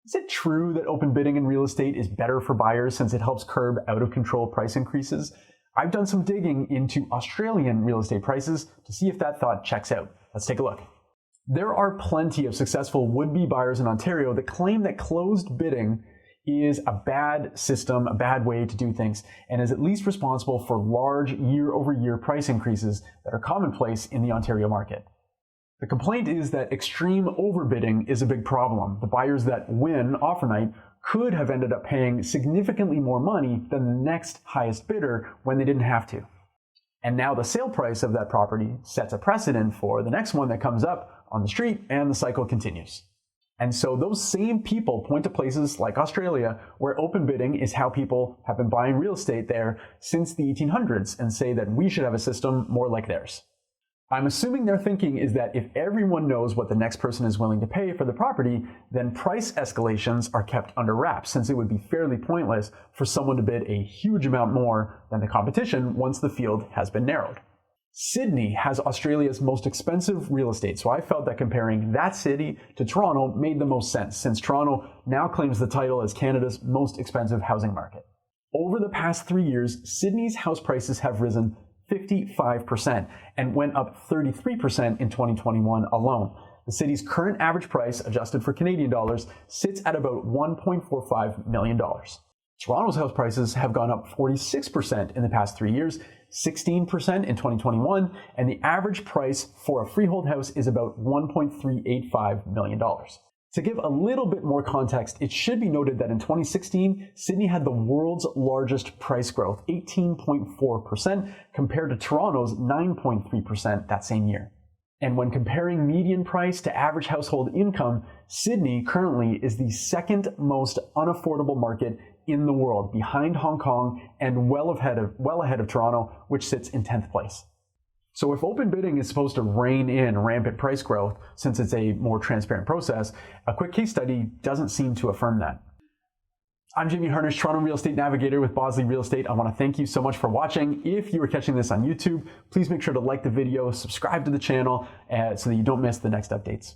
Is it true that open bidding in real estate is better for buyers since it helps curb out-of-control price increases? I've done some digging into Australian real estate prices to see if that thought checks out. Let's take a look. There are plenty of successful would-be buyers in Ontario that claim that closed bidding is a bad system, a bad way to do things, and is at least responsible for large year-over-year price increases that are commonplace in the Ontario market. The complaint is that extreme overbidding is a big problem. The buyers that win offer night could have ended up paying significantly more money than the next highest bidder when they didn't have to. And now the sale price of that property sets a precedent for the next one that comes up on the street, and the cycle continues. And so those same people point to places like Australia, where open bidding is how people have been buying real estate there since the 1800s, and say that we should have a system more like theirs. I'm assuming their thinking is that if everyone knows what the next person is willing to pay for the property, then price escalations are kept under wraps, since it would be fairly pointless for someone to bid a huge amount more than the competition once the field has been narrowed. Sydney has Australia's most expensive real estate, so I felt that comparing that city to Toronto made the most sense, since Toronto now claims the title as Canada's most expensive housing market. Over the past 3 years, Sydney's house prices have risen 55% and went up 33% in 2021 alone. The city's current average price, adjusted for Canadian dollars, sits at about $1.45 million. Toronto's house prices have gone up 46% in the past 3 years, 16% in 2021, and the average price for a freehold house is about $1.385 million. To give a little bit more context, it should be noted that in 2016, Sydney had the world's largest price growth, 18.4%, compared to Toronto's 9.3% that same year. And when comparing median price to average household income, Sydney currently is the second most unaffordable market in the world, behind Hong Kong and well ahead of Toronto, which sits in 10th place. So if open bidding is supposed to rein in rampant price growth, since it's a more transparent process, a quick case study doesn't seem to affirm that. I'm Harnish, Toronto Real Estate Navigator with Bosley Real Estate. I want to thank you so much for watching. If you are catching this on YouTube, please make sure to like the video, subscribe to the channel so that you don't miss the next updates.